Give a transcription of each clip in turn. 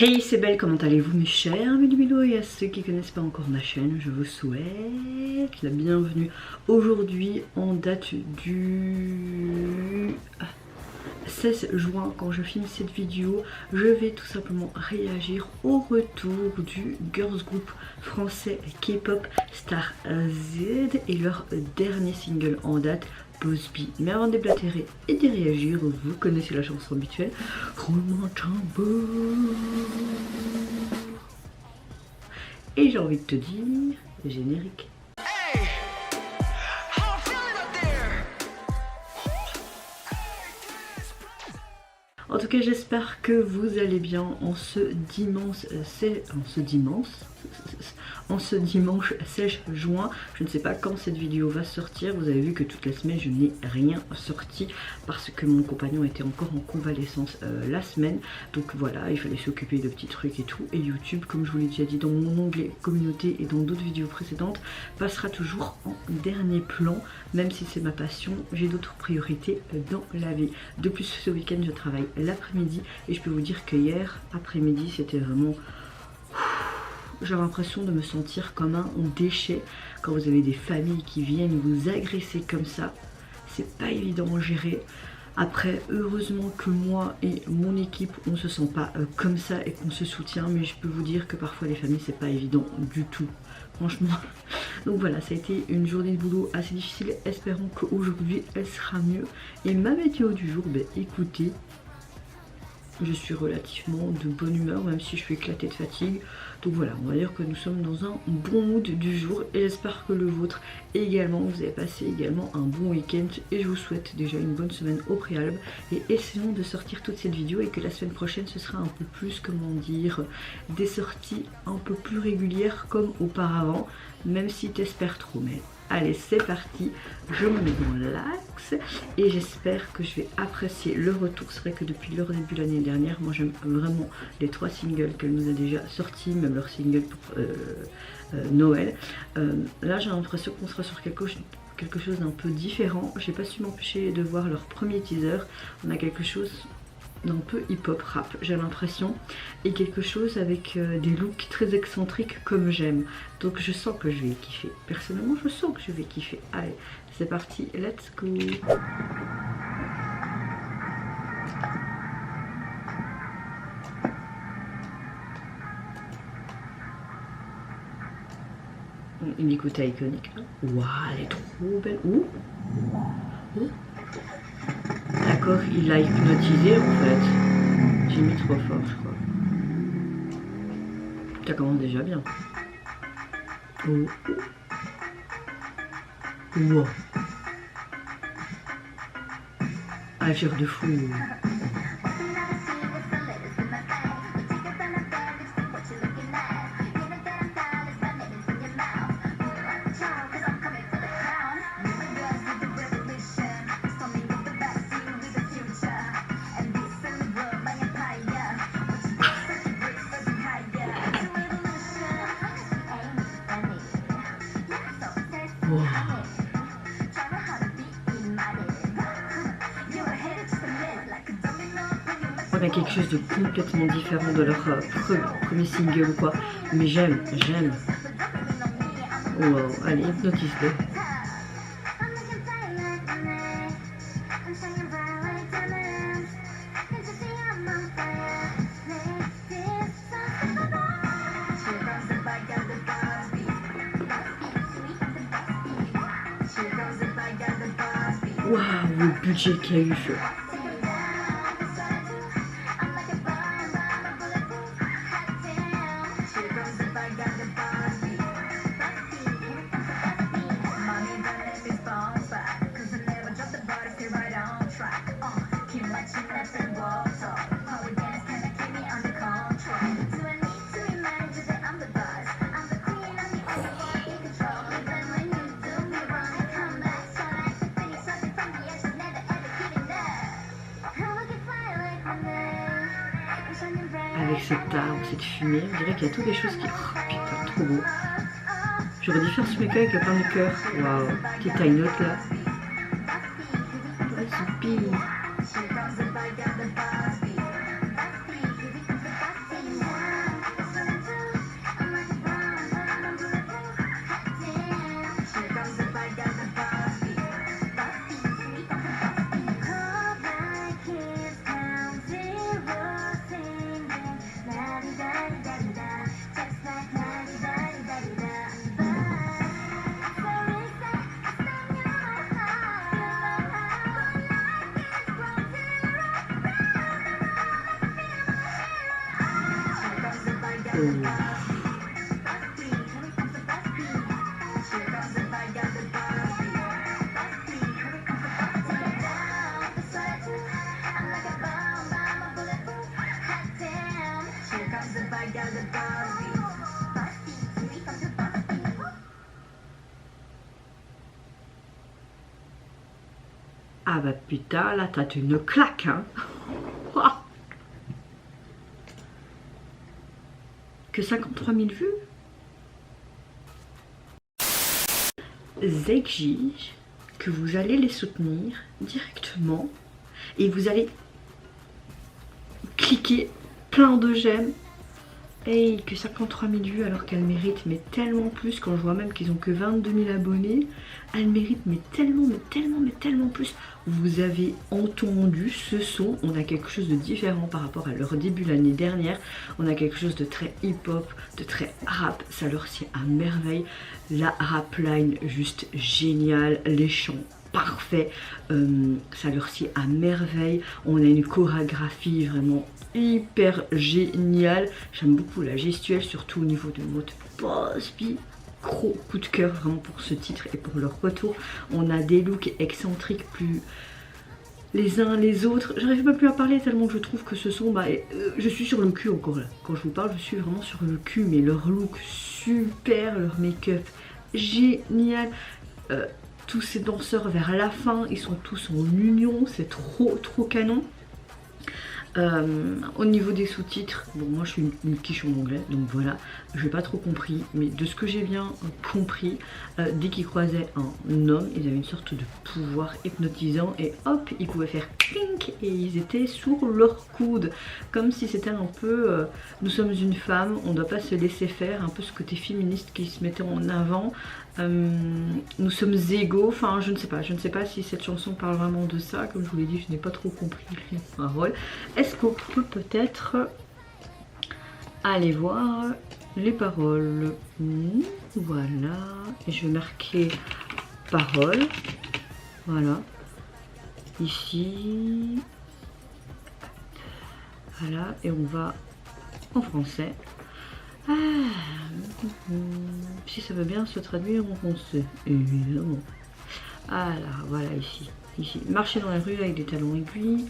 Hey, c'est Belle, comment allez-vous mes chers Bilou, et à ceux qui ne connaissent pas encore ma chaîne, je vous souhaite la bienvenue. Aujourd'hui, en date du 16 juin, quand je filme cette vidéo, je vais tout simplement réagir au retour du girls group français K-pop Star Z et leur dernier single en date, Boss B. Mais avant de déblatérer et de réagir, vous connaissez la chanson habituelle, roulement de tambour. Et j'ai envie de te dire, générique. En tout cas, j'espère que vous allez bien en ce dimanche 16 juin. Je ne sais pas quand cette vidéo va sortir. Vous avez vu que toute la semaine, je n'ai rien sorti parce que mon compagnon était encore en convalescence la semaine. Donc voilà, il fallait s'occuper de petits trucs et tout. Et YouTube, comme je vous l'ai déjà dit dans mon onglet communauté et dans d'autres vidéos précédentes, passera toujours en dernier plan. Même si c'est ma passion, j'ai d'autres priorités dans la vie. De plus, ce week-end, je travaille l'après-midi et je peux vous dire que hier après-midi, c'était vraiment... J'ai l'impression de me sentir comme un déchet quand vous avez des familles qui viennent vous agresser comme ça. C'est pas évident à gérer. Après, heureusement que moi et mon équipe, on se sent pas comme ça et qu'on se soutient. Mais je peux vous dire que parfois les familles, c'est pas évident du tout. Franchement. Donc voilà, ça a été une journée de boulot assez difficile. Espérons qu'aujourd'hui, elle sera mieux. Et ma météo du jour, ben écoutez, je suis relativement de bonne humeur, même si je suis éclatée de fatigue. Donc voilà, on va dire que nous sommes dans un bon mood du jour et j'espère que le vôtre également. Vous avez passé également un bon week-end et je vous souhaite déjà une bonne semaine au préalable. Et essayons de sortir toute cette vidéo et que la semaine prochaine ce sera un peu plus, comment dire, des sorties un peu plus régulières comme auparavant, même si t'espères trop. Mais allez, c'est parti, je me mets dans l'axe et j'espère que je vais apprécier le retour. C'est vrai que depuis leur début l'année dernière, moi j'aime vraiment les 3 singles qu'elle nous a déjà sortis, même leur single pour Noël. Là j'ai l'impression qu'on sera sur quelque chose d'un peu différent. J'ai pas su m'empêcher de voir leur premier teaser. On a quelque chose d'un peu hip-hop rap, j'ai l'impression, et quelque chose avec des looks très excentriques comme j'aime. Donc je sens que je vais kiffer. Personnellement, je sens que je vais kiffer. Allez, c'est parti, let's go. Une écoute iconique. Waouh, elle est trop belle. Ouh. Ouh. D'accord, il l'a hypnotisé en fait. J'ai mis trop fort, je crois. Ça commence déjà bien. Oh. Wow. Agir de fou. On a quelque chose de complètement différent de leur premier single ou quoi. Mais j'aime. Wow, allez, hypnotise-le. Waouh, le budget qu'il y a eu. Avec cette arbre, cette fumée, on dirait qu'il y a toutes des choses qui... Oh putain, trop beau. J'aurais dû faire ce make-up avec plein de cœur. Waouh, petite taille note là. Ouais, c'est pire. Ah bah putain, là t'as une claque hein. Que 53 000 vues. J'exige que vous allez les soutenir directement et vous allez cliquer plein de j'aime. Et que 53 000 vues alors qu'elle mérite mais tellement plus. Quand je vois même qu'ils ont que 22 000 abonnés, elle mérite mais tellement plus. Vous avez entendu ce son, on a quelque chose de différent par rapport à leur début l'année dernière. On a quelque chose de très hip-hop, de très rap, ça leur sied à merveille. La rap line juste géniale, les chants parfaits, ça leur sied à merveille. On a une chorégraphie vraiment hyper géniale. J'aime beaucoup la gestuelle, surtout au niveau de mode post-bi. Gros coup de cœur vraiment pour ce titre et pour leur retour. On a des looks excentriques plus les uns les autres. J'arrive pas plus à parler tellement que je trouve que ce sont je suis sur le cul encore là. Quand je vous parle, je suis vraiment sur le cul, mais leur look super, leur make-up génial. Tous ces danseurs vers la fin, ils sont tous en union, c'est trop canon. Au niveau des sous-titres, bon moi je suis une quiche en anglais, donc voilà, je n'ai pas trop compris, mais de ce que j'ai bien compris, dès qu'ils croisaient un homme, ils avaient une sorte de pouvoir hypnotisant et hop, ils pouvaient faire clink et ils étaient sur leur coude, comme si c'était un peu nous sommes une femme, on ne doit pas se laisser faire, un peu ce côté féministe qui se mettait en avant. Nous sommes égaux, enfin je ne sais pas si cette chanson parle vraiment de ça, comme je vous l'ai dit, je n'ai pas trop compris les paroles. Est-ce qu'on peut peut-être aller voir les paroles? Voilà, et je vais marquer paroles, voilà, ici, voilà, et on va en français. Si ça veut bien se traduire en français, évidemment. Alors voilà, ici. Marcher dans la rue avec des talons aiguilles.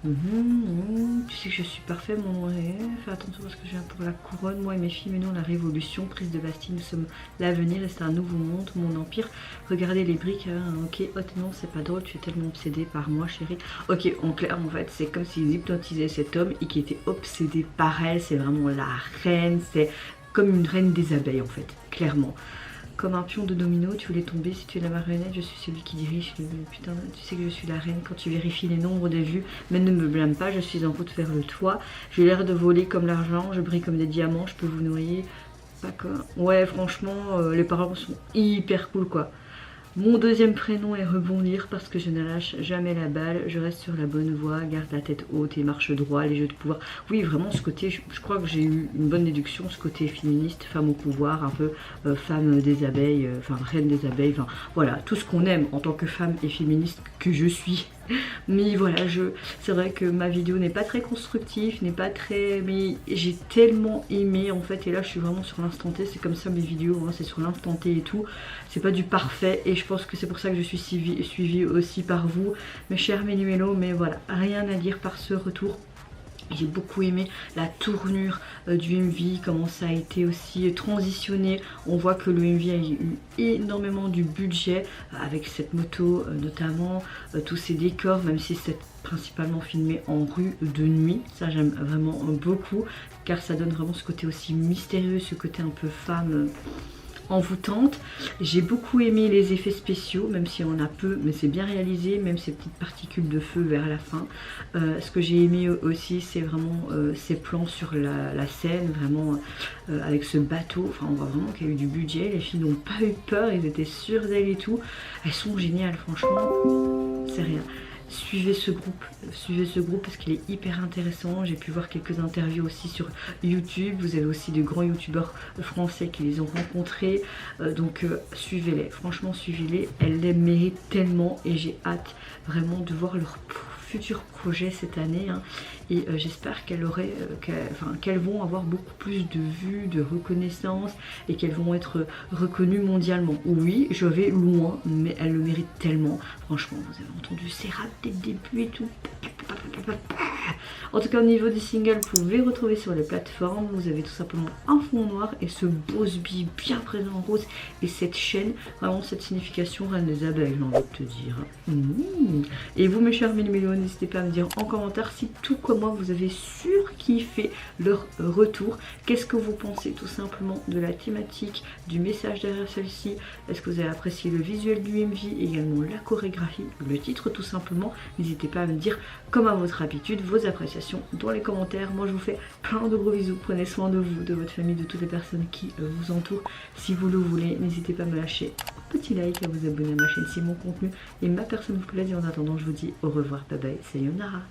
Tu sais que je suis parfait, mon fais attention parce que je viens pour la couronne. Moi et mes filles menons la révolution. Prise de Bastille, nous sommes l'avenir et c'est un nouveau monde, mon empire. Regardez les briques, hein. Ok, non, c'est pas drôle, tu es tellement obsédée par moi, chérie. Ok, en clair, en fait, c'est comme s'ils hypnotisaient cet homme et qui était obsédé par elle. C'est vraiment la reine, c'est comme une reine des abeilles, en fait, clairement. Comme un pion de domino, tu voulais tomber, si tu es la marionnette, je suis celui qui dirige. Putain, tu sais que je suis la reine quand tu vérifies les nombres des vues. Mais ne me blâme pas, je suis en route vers le toit. J'ai l'air de voler comme l'argent, je brille comme des diamants, je peux vous noyer. Pas comme... Ouais, franchement, les paroles sont hyper cool, quoi. Mon deuxième prénom est rebondir parce que je ne lâche jamais la balle, je reste sur la bonne voie, garde la tête haute et marche droit, les jeux de pouvoir. Oui, vraiment ce côté, je crois que j'ai eu une bonne déduction, ce côté féministe, femme au pouvoir, un peu femme des abeilles, enfin reine des abeilles, enfin voilà, tout ce qu'on aime en tant que femme et féministe que je suis. Mais voilà, c'est vrai que ma vidéo n'est pas très constructive, n'est pas très... Mais j'ai tellement aimé en fait, et là je suis vraiment sur l'instant T, c'est comme ça mes vidéos, hein, c'est sur l'instant T et tout. C'est pas du parfait et je pense que c'est pour ça que je suis suivie aussi par vous, mes chers méli-mélo, mais voilà, rien à dire par ce retour. J'ai beaucoup aimé la tournure du MV, comment ça a été aussi transitionné. On voit que le MV a eu énormément du budget avec cette moto notamment, tous ces décors, même si c'est principalement filmé en rue de nuit. Ça j'aime vraiment beaucoup car ça donne vraiment ce côté aussi mystérieux, ce côté un peu femme envoûtante. J'ai beaucoup aimé les effets spéciaux, même si on a peu, mais c'est bien réalisé, même ces petites particules de feu vers la fin. Ce que j'ai aimé aussi, c'est vraiment ces plans sur la scène, vraiment avec ce bateau. Enfin, on voit vraiment qu'il y a eu du budget. Les filles n'ont pas eu peur, ils étaient sûres d'elles et tout. Elles sont géniales, franchement, c'est rien. Suivez ce groupe parce qu'il est hyper intéressant. J'ai pu voir quelques interviews aussi sur YouTube. Vous avez aussi de grands youtubeurs français qui les ont rencontrés. Donc suivez-les, franchement suivez-les. Elles les méritent tellement et j'ai hâte vraiment de voir leur futurs projets cette année hein, et j'espère qu'elles vont avoir beaucoup plus de vues, de reconnaissance et qu'elles vont être reconnues mondialement. Oui, je vais loin, mais elles le méritent tellement. Franchement, vous avez entendu ces rap dès le début et tout. En tout cas, au niveau des singles, vous pouvez retrouver sur les plateformes. Vous avez tout simplement un fond noir et ce beau sbi bien présent en rose et cette chaîne, vraiment cette signification reine des abeilles, j'ai envie de te dire. Et vous, mes chers millimélos, n'hésitez pas à me dire en commentaire si tout comme moi vous avez surkiffé leur retour. Qu'est-ce que vous pensez tout simplement de la thématique, du message derrière celle-ci? Est-ce que vous avez apprécié le visuel du MV, également la chorégraphie, le titre tout simplement? N'hésitez pas à me dire, comme à votre habitude, vos appréciations dans les commentaires. Moi je vous fais plein de gros bisous, prenez soin de vous, de votre famille, de toutes les personnes qui vous entourent. Si vous le voulez, n'hésitez pas à me lâcher un petit like, à vous abonner à ma chaîne si mon contenu et ma personne vous plaît. Et en attendant, je vous dis au revoir, bye bye, sayonara.